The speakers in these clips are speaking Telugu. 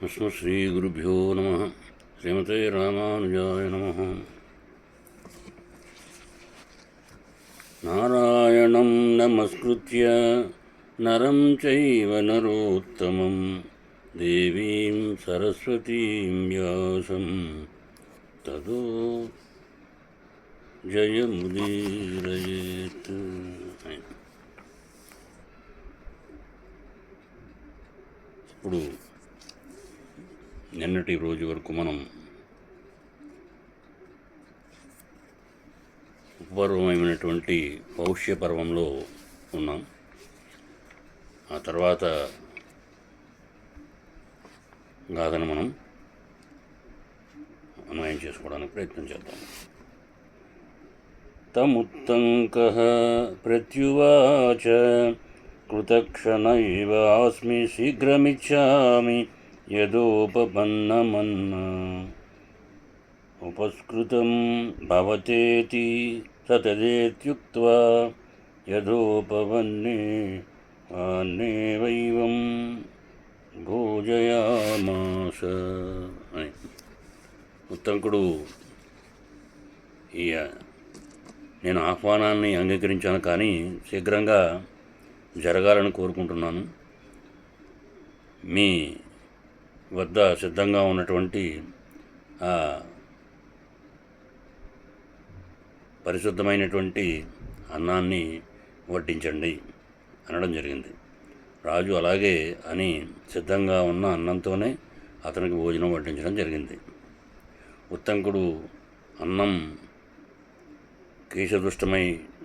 శ్రీగురుభ్యో నమ. శ్రీమతే రామానుజాయ నమ. నారాయణం నమస్కృత్య నరం చైవ నరోత్తమం దేవీం సరస్వతీం వ్యాసం తదో జయముదీరయేత్. ఇప్పుడు నిన్నటి రోజు వరకు మనం ఉపపర్వమైనటువంటి పౌష్య పర్వంలో ఉన్నాం. ఆ తర్వాత గాథను మనం అన్వయం చేసుకోవడానికి ప్రయత్నం చేద్దాం. తముత్తంకః ప్రత్యువాచ కృతక్షణైవాస్మి శీఘ్రమిచ్చామి యదోపపన్నమన్న ఉపస్కృతం భవతేతి సతదేత్యుక్త్వా యదోపవన్నే అన్నేవైవం భోజయామాస అని ఉత్తంకుడు నేను ఆహ్వానాన్ని అంగీకరించాను, కానీ శీఘ్రంగా జరగాలని కోరుకుంటున్నాను. మీ వద్ద సిద్ధంగా ఉన్నటువంటి ఆ పరిశుద్ధమైనటువంటి అన్నాన్ని వడ్డించండి అనడం జరిగింది. రాజు అలాగే అని సిద్ధంగా ఉన్న అన్నంతోనే అతనికి భోజనం వడ్డించడం జరిగింది. ఉత్తంకుడు అన్నం కేశదుష్టమై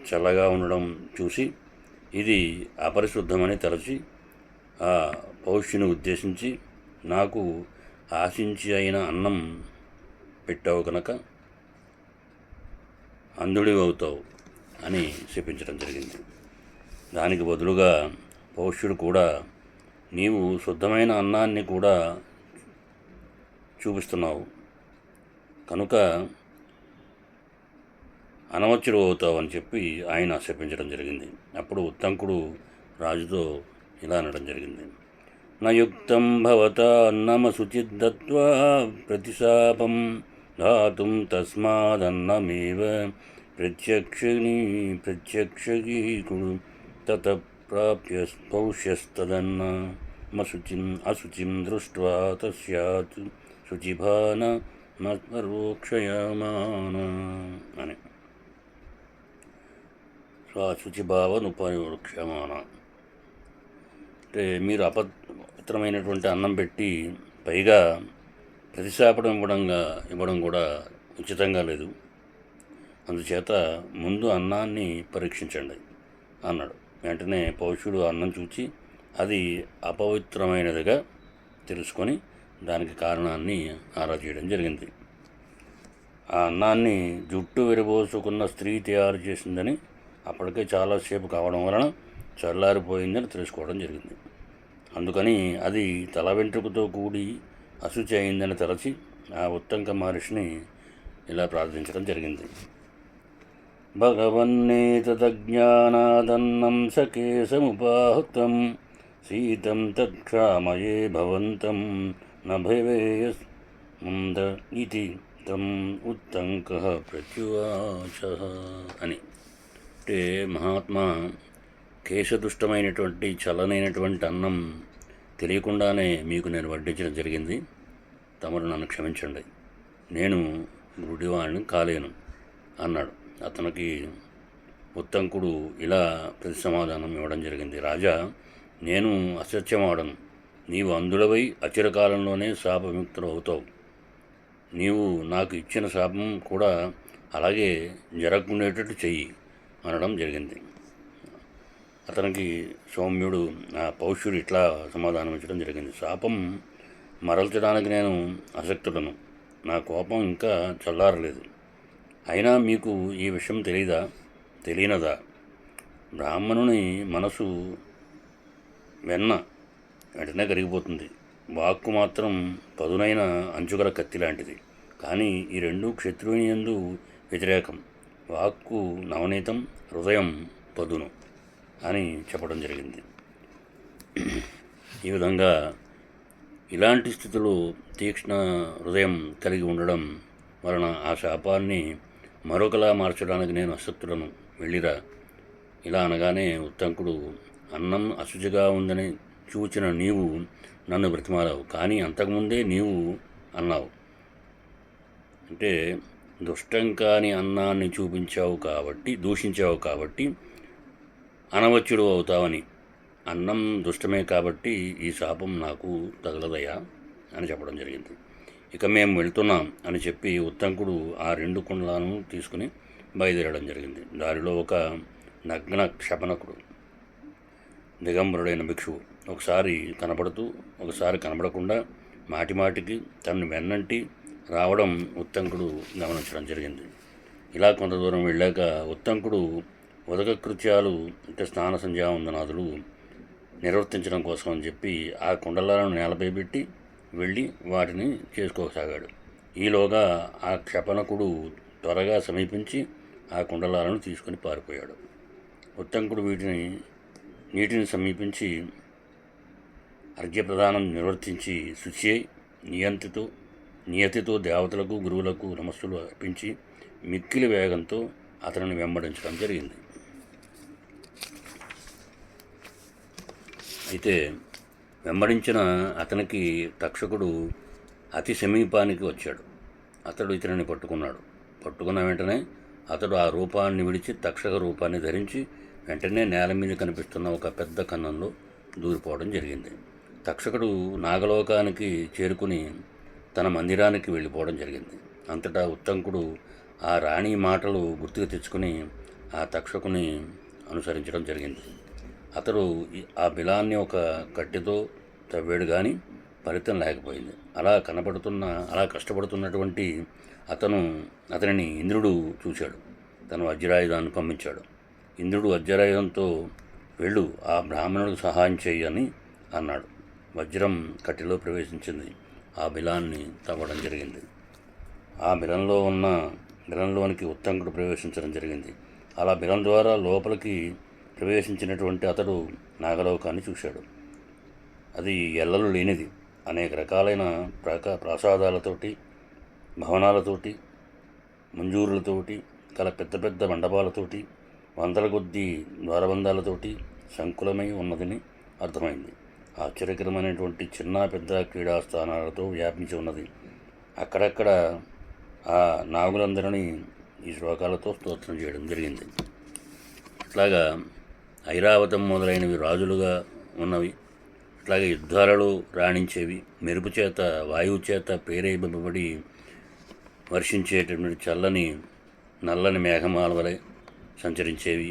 చల్లగా ఉండడం చూసి ఇది అపరిశుద్ధమని తలచి ఆ పౌష్యుని ఉద్దేశించి, నాకు ఆశించి అయిన అన్నం పెట్టావు కనుక అంధుడివి అవుతావు అని శపించడం జరిగింది. దానికి బదులుగా పౌష్యుడు కూడా, నీవు శుద్ధమైన అన్నాన్ని కూడా చూపిస్తున్నావు కనుక అనవచ్చుడు అవుతావు అని చెప్పి ఆయన శపించడం జరిగింది. అప్పుడు ఉత్తంకుడు రాజుతో ఇలా అనడం జరిగింది. నయుక్తం భవతా అన్నమశుచిద్దత్వా ప్రతిశాపం దాతుం తస్మాదన్నమేవ ప్రత్యక్షీకుడు తత ప్రాప్య పౌష్యస్తదన్నమశుచిం అశుచిం దృష్ట్వా తస్యాత్ శుచిభాన మత్పరోక్షయమాన అని శుచిభావనుపరోక్షమాన అంటే మీరు అపవిత్రమైనటువంటి అన్నం పెట్టి పైగా ప్రతిశాపడం ఇవ్వడం కూడా ఉచితంగా లేదు. అందుచేత ముందు అన్నాన్ని పరీక్షించండి అన్నాడు. వెంటనే పౌష్యుడు అన్నం చూచి అది అపవిత్రమైనదిగా తెలుసుకొని దానికి కారణాన్ని ఆరా చేయడం జరిగింది. ఆ అన్నాన్ని జుట్టు విరబోసుకున్న స్త్రీ తయారు చేసిందని, అప్పటికే చాలాసేపు కావడం వలన చల్లారిపోయిందని తెలుసుకోవడం జరిగింది. అందుకని అది తల వెంట్రుకతో కూడి అశుచి అయిందని తలచి ఆ ఉత్తంక మహర్షిని ఇలా ప్రార్థించడం జరిగింది. భగవన్నేతజ్ఞానాదన్నం సకేశముపాహృతం శీతం తత్క్షామయే భవంతం నభవేయస్ముంద ఇది తం ఉత్తంకః ప్రత్యువాచ అని. అంటే మహాత్మా, కేశదుష్టమైనటువంటి చల్లనైనటువంటి అన్నం తెలియకుండానే మీకు నేను వడ్డించడం జరిగింది. తమరు నన్ను క్షమించండి, నేను గుడివాణ్ణి కాలేను అన్నాడు. అతనికి ఉత్తంకుడు ఇలా ప్రతి సమాధానం ఇవ్వడం జరిగింది. రాజా, నేను అసత్యమాడను. నీవు అంధుడవై అచిరకాలంలోనే శాపవిముక్తుడు అవుతావు. నీవు నాకు ఇచ్చిన శాపం కూడా అలాగే జరగకుండేటట్టు చెయ్యి అనడం జరిగింది. అతనికి సౌమ్యుడు పౌష్యుడు ఇట్లా సమాధానం ఇచ్చడం జరిగింది. శాపం మరల్చడానికి నేను అశక్తుడను. నా కోపం ఇంకా చల్లారలేదు. అయినా మీకు ఈ విషయం తెలియనదా? బ్రాహ్మణుని మనసు వెంటనే కరిగిపోతుంది. వాక్కు మాత్రం పదునైన అంచుగల కత్తి లాంటిది. కానీ ఈ రెండు క్షత్రువుని యందు వ్యతిరేకం. వాక్కు నవనీతం, హృదయం పదును అని చెప్పడం జరిగింది. ఈ విధంగా ఇలాంటి స్థితిలో తీక్ష్ణ హృదయం కలిగి ఉండడం వలన ఆ శాపాన్ని మరొకలా మార్చడానికి నేను అసక్తులను వెళ్ళిరా. ఇలా అనగానే ఉత్తంకుడు, అన్నం అశుచిగా ఉందని చూచిన నీవు నన్ను బ్రతిమాలావు, కానీ అంతకుముందే నీవు అన్నావు, అంటే దుష్టం కాని అన్నాన్ని దూషించావు కాబట్టి అనవచ్చుడు అవుతావని. అన్నం దుష్టమే కాబట్టి ఈ శాపం నాకు తగలదయా అని చెప్పడం జరిగింది. ఇక మేము వెళ్తున్నాం అని చెప్పి ఉత్తంకుడు ఆ 2 కుండలను తీసుకుని బయలుదేరడం జరిగింది. దారిలో ఒక నగ్న క్షపణకుడు, దిగంబరుడైన భిక్షువు ఒకసారి కనపడుతూ ఒకసారి కనపడకుండా మాటిమాటికి తనని వెన్నంటి రావడం ఉత్తంకుడు గమనించడం జరిగింది. ఇలా కొంత దూరం వెళ్ళాక ఉత్తంకుడు ఉదక కృత్యాలు, అంటే స్నాన సంధ్యావందనాదులు నిర్వర్తించడం కోసం అని చెప్పి ఆ కుండలాలను నేలపై పెట్టి వెళ్ళి వాటిని చేసుకోసాగాడు. ఈలోగా ఆ క్షపణకుడు త్వరగా సమీపించి ఆ కుండలాలను తీసుకుని పారిపోయాడు. ఉత్తంకుడు నీటిని సమీపించి అర్ఘ్యప్రదానం నిర్వర్తించి శుచి అయి నియతితో దేవతలకు గురువులకు నమస్సులు అర్పించి మిక్కిలి వేగంతో అతనిని వెంబడించడం జరిగింది. అయితే వెంబడించిన అతనికి తక్షకుడు అతి సమీపానికి వచ్చాడు. అతడు ఇతనిని పట్టుకున్న వెంటనే అతడు ఆ రూపాన్ని విడిచి తక్షక రూపాన్ని ధరించి వెంటనే నేల మీద కనిపిస్తున్న ఒక పెద్ద కన్నంలో దూరిపోవడం జరిగింది. తక్షకుడు నాగలోకానికి చేరుకుని తన మందిరానికి వెళ్ళిపోవడం జరిగింది. అంతటా ఉత్తంకుడు ఆ రాణి మాటలు గుర్తుకు తెచ్చుకుని ఆ తక్షకుని అనుసరించడం జరిగింది. అతడు ఆ బిలాన్ని ఒక కట్టెతో తవ్వాడు, కానీ ఫలితం లేకపోయింది. అలా కష్టపడుతున్నటువంటి అతనిని ఇంద్రుడు చూశాడు. తన వజ్రాయుధాన్ని పంపించాడు. ఇంద్రుడు వజ్రాయుధంతో వెళ్ళు, ఆ బ్రాహ్మణుడికి సహాయం చేయని అన్నాడు. వజ్రం కట్టెలో ప్రవేశించింది. ఆ బిలాన్ని తవ్వడం జరిగింది. ఆ బిలంలోనికి ఉత్తంకుడు ప్రవేశించడం జరిగింది. అలా బిలం ద్వారా లోపలికి ప్రవేశించినటువంటి అతడు నాగలోకాన్ని చూశాడు. అది ఎల్లలు లేనిది. అనేక రకాలైన ప్రాసాదాలతోటి, భవనాలతోటి, మంజూరులతోటి కల పెద్ద పెద్ద మండపాలతోటి, వందల కొద్దీ ద్వారబంధాలతోటి సంకులమై ఉన్నదని అర్థమైంది. ఆశ్చర్యకరమైనటువంటి చిన్న పెద్ద క్రీడా స్థానాలతో వ్యాపించి ఉన్నది. అక్కడక్కడ ఆ నాగులందరినీ ఈ శ్లోకాలతో స్తోత్రం చేయడం జరిగింది. అట్లాగా ఐరావతం మొదలైనవి రాజులుగా ఉన్నవి. అట్లాగే యుద్ధాలలో రాణించేవి, మెరుపు చేత వాయువు చేత ప్రేరేపింపబడి వర్షించేటటువంటి నల్లని మేఘమాల వలె సంచరించేవి.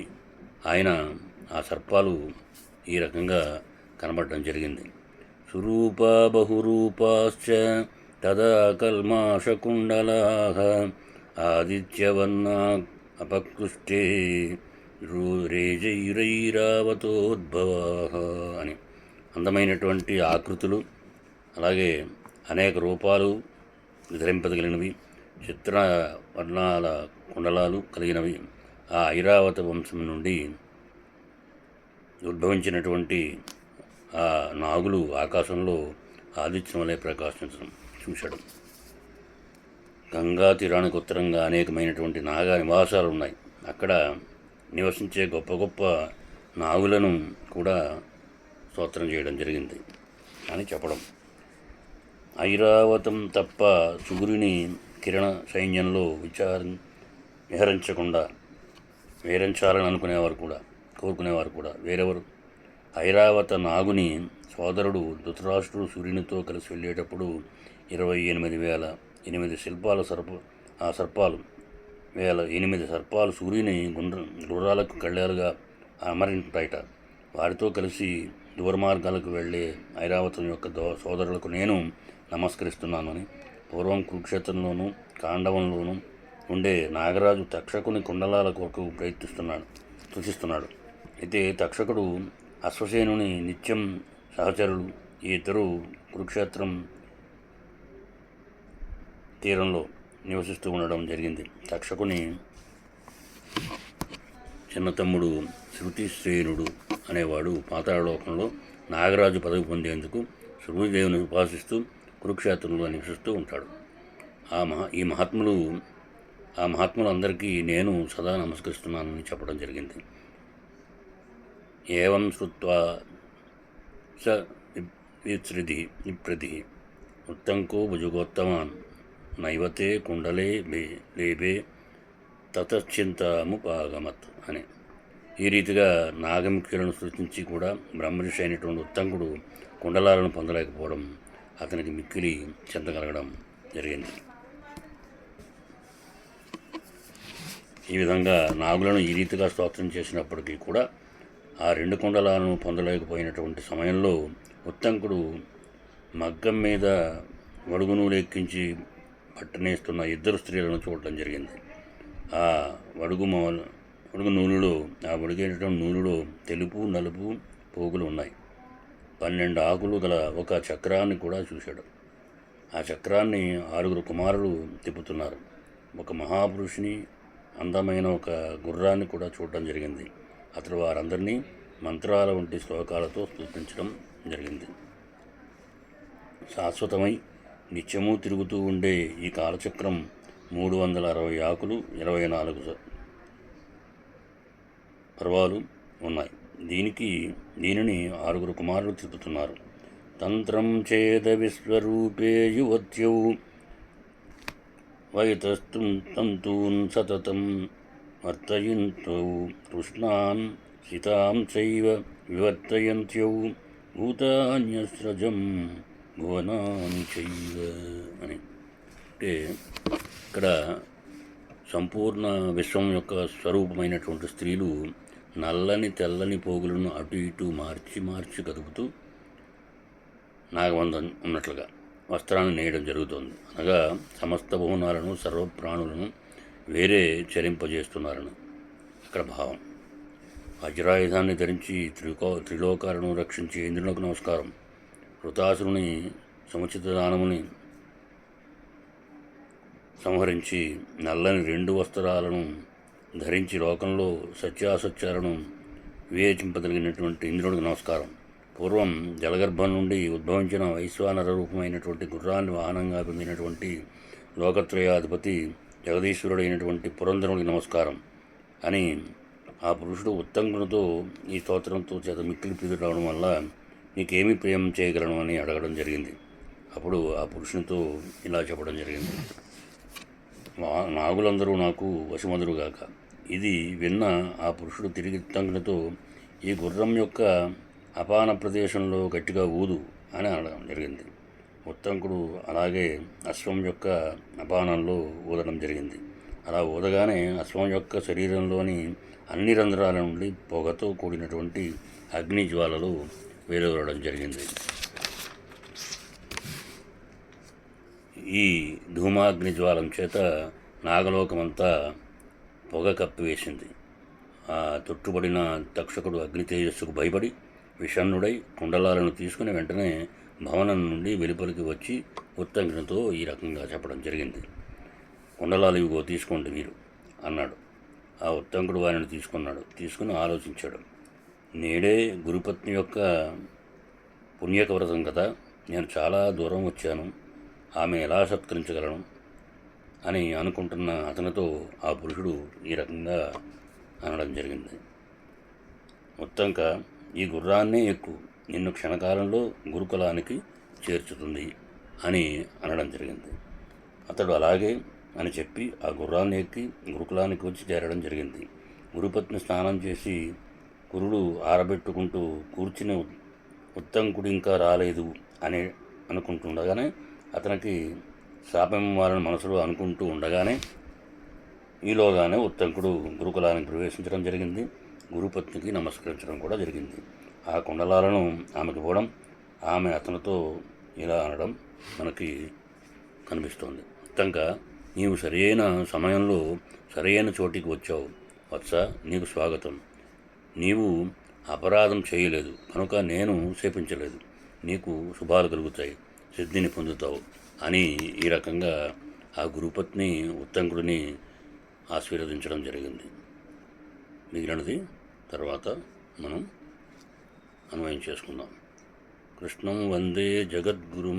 ఆ సర్పాలు ఈ రకంగా కనబడటం జరిగింది. సురూప బహురూపాశ్చ తదా కల్మాషకుండలాః ఆదిత్యవర్ణా అపకృష్టే రేజైరైరావతోద్భవాః అని అందమైనటువంటి ఆకృతులు, అలాగే అనేక రూపాలు ధరింపదగినవి, చిత్ర వర్ణాల కుండలాలు కలిగినవి ఆ ఐరావత వంశం నుండి ఉద్భవించినటువంటి ఆ నాగులు ఆకాశంలో ఆదిత్యం వలె ప్రకాశించడం చూశాడు. గంగా తీరానికి ఉత్తరంగా అనేకమైనటువంటి నాగా నివాసాలు ఉన్నాయి. అక్కడ నివసించే గొప్ప గొప్ప నాగులను కూడా స్తోత్రం చేయడం జరిగింది అని చెప్పడం. ఐరావతం తప్ప సుగురుని కిరణ సైన్యంలో విహరించాలని కోరుకునేవారు కూడా వేరెవరు? ఐరావత నాగుని సోదరుడు ధృతరాష్ట్రుడు సూర్యునితో కలిసి వెళ్ళేటప్పుడు 28,008 సర్పాలు సూర్యుని గుర్రాలకు కళ్ళాలుగా అమరింటాయిట. వారితో కలిసి దూరమార్గాలకు వెళ్ళే ఐరావతం యొక్క సోదరులకు నేను నమస్కరిస్తున్నానని పూర్వం కురుక్షేత్రంలోనూ కాండవంలోనూ ఉండే నాగరాజు తక్షకుని కుండలాల కొరకు సూచిస్తున్నాడు. అయితే తక్షకుడు అశ్వసేనుని నిత్యం సహచరులు ఈ ఇద్దరు కురుక్షేత్రం తీరంలో నివసిస్తూ ఉండడం జరిగింది. తక్షకుని చిన్న తమ్ముడు శృతిశ్రేణుడు అనేవాడు పాతాళలోకంలో నాగరాజు పదవి పొందేందుకు సూర్యదేవుని ఉపాసిస్తూ కురుక్షేత్రంలో నివసిస్తూ ఉంటాడు. ఆ మహాత్ములందరికీ నేను సదా నమస్కరిస్తున్నానని చెప్పడం జరిగింది. ఏవం శ్రుత్వా స విప్రతి ఉత్తంకో భుజగోత్తమాన్ నైవతే కుండలే లేబే తతశ్చింతముపాగమత్ అని. ఈ రీతిగా నాగముఖ్యులను సృష్టించి కూడా బ్రహ్మర్షి అయినటువంటి ఉత్తంకుడు కుండలాలను పొందలేకపోవడం అతనికి మిక్కిలి చెందగలగడం జరిగింది. ఈ విధంగా నాగులను ఈ రీతిగా స్తోత్రం చేసినప్పటికీ కూడా ఆ 2 కుండలాలను పొందలేకపోయినటువంటి సమయంలో ఉత్తంకుడు మగ్గం మీద వడుగునూలు ఎక్కించి పట్టనేస్తున్న 2 స్త్రీలను చూడటం జరిగింది. ఆ వడుగు నూలులో వడిగేటటువంటి నూలులో తెలుపు నలుపు పోగులు ఉన్నాయి. 12 ఆకులు గల ఒక చక్రాన్ని కూడా చూశాడు. ఆ చక్రాన్ని 6 కుమారులు తిప్పుతున్నారు. ఒక మహాపురుషుని అందమైన ఒక గుర్రాన్ని కూడా చూడటం జరిగింది. అతడు వారందరినీ మంత్రాల వంటి శ్లోకాలతో స్తుతించడం జరిగింది. శాశ్వతమై నిత్యము తిరుగుతూ ఉండే ఈ కాలచక్రం 360 ఆకులు 24 పర్వాలు ఉన్నాయి. దీనిని 6 కుమారులు తిప్పుతున్నారు. తంత్రం చేద విశ్వరూపే యువత్యౌ వైతస్తుం తంతూన్ సతతం వర్తయంతౌ కృష్ణాన్ సీతాం చైవ వివర్తయంత్యౌ భూతాన్యస్రజం భువనాని చైవ అని. అంటే ఇక్కడ సంపూర్ణ విశ్వం యొక్క స్వరూపమైనటువంటి స్త్రీలు నల్లని తెల్లని పోగులను అటు ఇటు మార్చి కదుపుతూ నాగబంధం ఉన్నట్లుగా వస్త్రాన్ని నేయడం జరుగుతోంది. అనగా సమస్త భువనాలను సర్వప్రాణులను వేరే చరింపజేస్తున్నారని అక్కడ భావం. వజ్రాయుధాన్ని ధరించి త్రిలోకాలను రక్షించి ఇంద్రులకు నమస్కారం. వృతాసురుని సముచిత దానముని సంహరించి నల్లని 2 వస్త్రాలను ధరించి లోకంలో సత్యాసత్యాలను వివేచింపగలిగినటువంటి ఇంద్రుడికి నమస్కారం. పూర్వం జలగర్భం నుండి ఉద్భవించిన వైశ్వానర రూపమైనటువంటి గుర్రాన్ని వాహనంగా పొందినటువంటి లోకత్రయాధిపతి జగదీశ్వరుడైనటువంటి పురంధరుడికి నమస్కారం అని ఆ పురుషుడు ఉత్తంకునితో ఈ స్తోత్రంతో చేత మిక్కిలి ప్రీతి రావడం వల్ల నీకేమి ప్రేమ చేయగలను అని అడగడం జరిగింది. అప్పుడు ఆ పురుషునితో ఇలా చెప్పడం జరిగింది. నాగులందరూ నాకు వశమదురుగాక. ఇది విన్న ఆ పురుషుడు తిరిగి ఉత్తంకునితో ఈ గుర్రం యొక్క అపాన ప్రదేశంలో గట్టిగా ఊదు అని అనడం జరిగింది. ఉత్తంకుడు అలాగే అశ్వం యొక్క అపానంలో ఊదడం జరిగింది. అలా ఊదగానే అశ్వం యొక్క శరీరంలోని అన్ని రంధ్రాల నుండి పొగతో కూడినటువంటి అగ్ని జ్వాలలు వెలువడడం జరిగింది. ఈ ధూమాగ్ని జ్వాలం చేత నాగలోకమంతా పొగ కప్పివేసింది. ఆ తొట్టుబడిన తక్షకుడు అగ్ని తేజస్సుకు భయపడి విషణ్ణుడై కుండలాలను తీసుకుని వెంటనే భవనం నుండి వెలుపలికి వచ్చి ఉత్తంకునితో ఈ రకంగా చెప్పడం జరిగింది. కుండలాలు ఇవిగో తీసుకోండి మీరు అన్నాడు. ఆ ఉత్తంకుడు వారిని తీసుకుని ఆలోచించాడు. నేడే గురుపత్ని యొక్క పుణ్యక వ్రతం కదా, నేను చాలా దూరం వచ్చాను, ఆమె ఎలా సత్కరించగలను అని అనుకుంటున్న అతనితో ఆ పురుషుడు ఈ రకంగా అనడం జరిగింది. ఉత్తంక, ఈ గుర్రాన్నే ఎక్కు, నిన్ను క్షణకాలంలో గురుకులానికి చేర్చుతుంది అని అనడం జరిగింది. అతడు అలాగే అని చెప్పి ఆ గుర్రాన్ని ఎక్కి గురుకులానికి వచ్చి చేరడం జరిగింది. గురుపత్ని స్నానం చేసి కురుడు ఆరబెట్టుకుంటూ కూర్చుని ఉత్తంకుడు ఇంకా రాలేదు అని అనుకుంటుండగానే అతనికి శాపం వారిని మనసులో అనుకుంటూ ఉండగానే ఈలోగానే ఉత్తంకుడు గురుకులానికి ప్రవేశించడం జరిగింది. గురుపత్నికి నమస్కరించడం కూడా జరిగింది. ఆ కుండలాలను ఆమెకు ఇవ్వడం, ఆమె అతనితో ఇలా అనడం మనకి కనిపిస్తోంది. ఉత్తంక, నీవు సరైన సమయంలో సరైన చోటికి వచ్చావు వత్స, నీకు స్వాగతం. నీవు అపరాధం చేయలేదు కనుక నేను శపించలేదు, నీకు శుభాలు కలుగుతాయి, సిద్ధిని పొందుతావు అని ఈ రకంగా ఆ గురుపత్ని ఉత్తంకుడిని ఆశీర్వదించడం జరిగింది. మిగిలినది తర్వాత మనం అన్వయం చేసుకుందాం. కృష్ణం వందే జగద్గురుం.